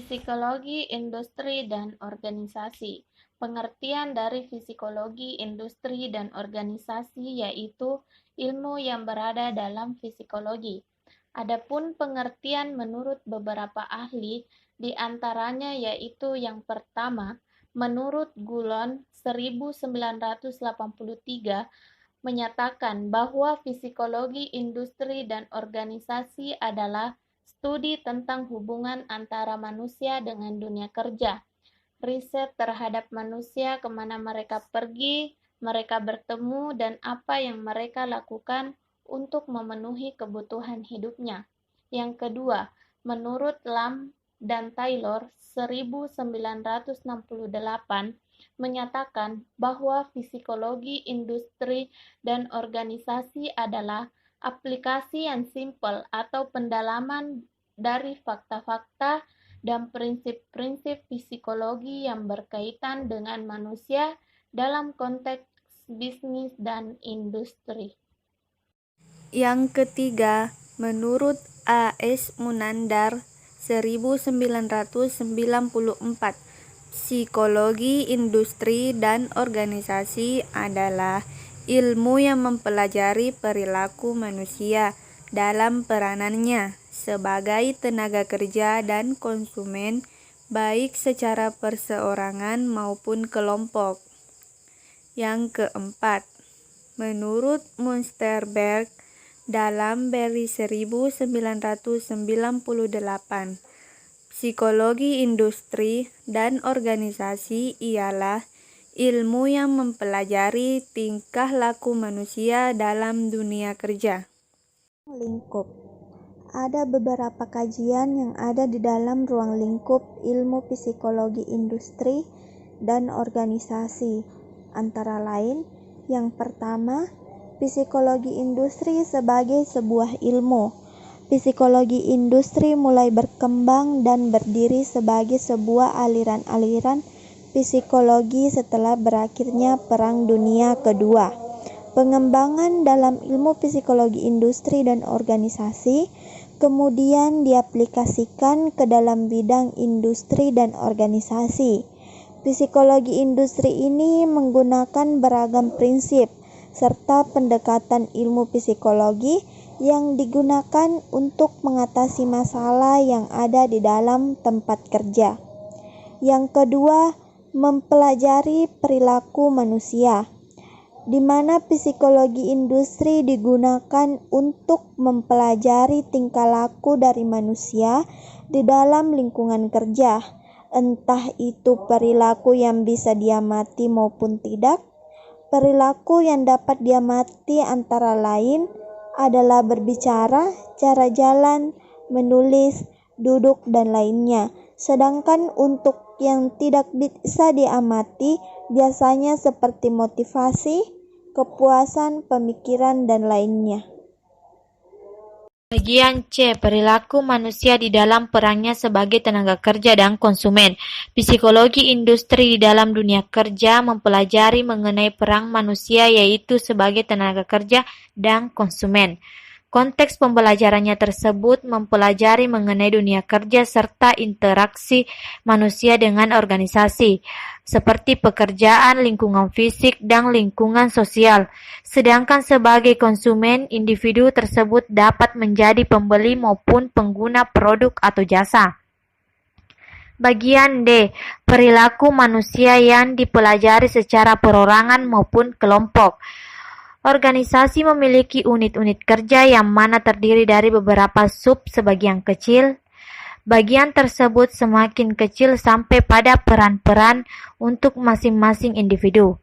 Psikologi industri dan organisasi. Pengertian dari psikologi industri dan organisasi yaitu ilmu yang berada dalam psikologi. Adapun pengertian menurut beberapa ahli, di antaranya yaitu yang pertama, menurut Gulon 1983 menyatakan bahwa psikologi industri dan organisasi adalah studi tentang hubungan antara manusia dengan dunia kerja, riset terhadap manusia kemana mereka pergi, mereka bertemu, dan apa yang mereka lakukan untuk memenuhi kebutuhan hidupnya. Yang kedua, menurut Lam dan Taylor 1968 menyatakan bahwa psikologi industri dan organisasi adalah aplikasi yang simpel atau pendalaman dari fakta-fakta dan prinsip-prinsip psikologi yang berkaitan dengan manusia dalam konteks bisnis dan industri. Yang ketiga, menurut A.S. Munandar 1994, psikologi industri dan organisasi adalah ilmu yang mempelajari perilaku manusia dalam peranannya sebagai tenaga kerja dan konsumen, baik secara perseorangan maupun kelompok. Yang keempat, menurut Munsterberg dalam Berry 1998, psikologi industri dan organisasi ialah ilmu yang mempelajari tingkah laku manusia dalam dunia kerja. Lingkup. Ada beberapa kajian yang ada di dalam ruang lingkup ilmu psikologi industri dan organisasi. Antara lain, yang pertama, psikologi industri sebagai sebuah ilmu. Psikologi industri mulai berkembang dan berdiri sebagai sebuah aliran-aliran psikologi setelah berakhirnya Perang Dunia Kedua. Pengembangan dalam ilmu psikologi industri dan organisasi kemudian diaplikasikan ke dalam bidang industri dan organisasi. Psikologi industri ini menggunakan beragam prinsip serta pendekatan ilmu psikologi yang digunakan untuk mengatasi masalah yang ada di dalam tempat kerja. Yang kedua, mempelajari perilaku manusia, di mana psikologi industri digunakan untuk mempelajari tingkah laku dari manusia di dalam lingkungan kerja, entah itu perilaku yang bisa diamati maupun tidak. Perilaku yang dapat diamati antara lain adalah berbicara, cara jalan, menulis, duduk, dan lainnya. Sedangkan untuk yang tidak bisa diamati biasanya seperti motivasi, kepuasan, pemikiran, dan lainnya. Bagian C. Perilaku manusia di dalam perannya sebagai tenaga kerja dan konsumen. Psikologi industri di dalam dunia kerja mempelajari mengenai peran manusia yaitu sebagai tenaga kerja dan konsumen. Konteks pembelajarannya tersebut mempelajari mengenai dunia kerja serta interaksi manusia dengan organisasi, seperti pekerjaan, lingkungan fisik, dan lingkungan sosial. Sedangkan sebagai konsumen, individu tersebut dapat menjadi pembeli maupun pengguna produk atau jasa. Bagian D. Perilaku manusia yang dipelajari secara perorangan maupun kelompok. Organisasi memiliki unit-unit kerja yang mana terdiri dari beberapa sub sebagian kecil. Bagian tersebut semakin kecil sampai pada peran-peran untuk masing-masing individu.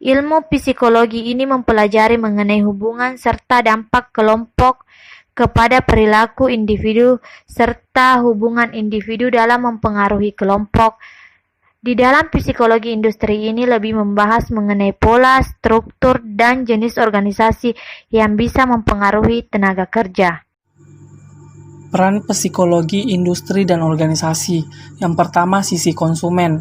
Ilmu psikologi ini mempelajari mengenai hubungan serta dampak kelompok kepada perilaku individu serta hubungan individu dalam mempengaruhi kelompok. Di dalam psikologi industri ini lebih membahas mengenai pola, struktur, dan jenis organisasi yang bisa mempengaruhi tenaga kerja. Peran psikologi industri dan organisasi. Yang pertama, sisi konsumen.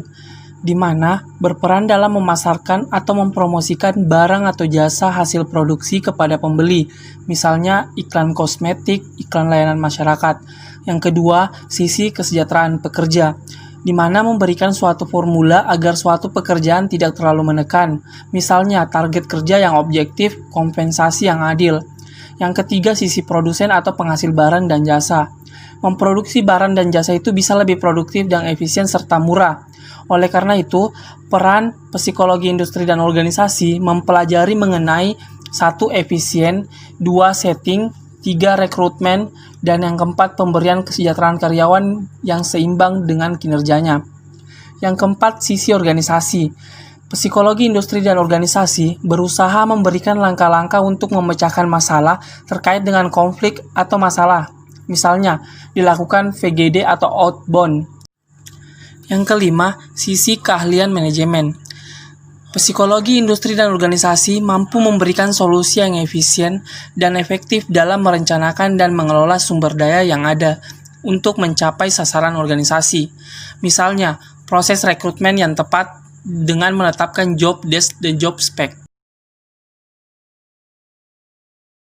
di mana berperan dalam memasarkan atau mempromosikan barang atau jasa hasil produksi kepada pembeli, misalnya iklan kosmetik, iklan layanan masyarakat. Yang kedua, sisi kesejahteraan pekerja, di mana memberikan suatu formula agar suatu pekerjaan tidak terlalu menekan, misalnya target kerja yang objektif, kompensasi yang adil. Yang ketiga, sisi produsen atau penghasil barang dan jasa. Memproduksi barang dan jasa itu bisa lebih produktif dan efisien serta murah. Oleh karena itu, peran psikologi industri dan organisasi mempelajari mengenai 1. Efisien, 2. Setting, 3. Rekrutmen, dan yang keempat pemberian kesejahteraan karyawan yang seimbang dengan kinerjanya. Yang keempat, sisi organisasi. Psikologi industri dan organisasi berusaha memberikan langkah-langkah untuk memecahkan masalah terkait dengan konflik atau masalah. Misalnya, dilakukan VGD atau outbound. Yang kelima, sisi keahlian manajemen. Psikologi industri dan organisasi mampu memberikan solusi yang efisien dan efektif dalam merencanakan dan mengelola sumber daya yang ada untuk mencapai sasaran organisasi. Misalnya, proses rekrutmen yang tepat dengan menetapkan job desk dan job spec.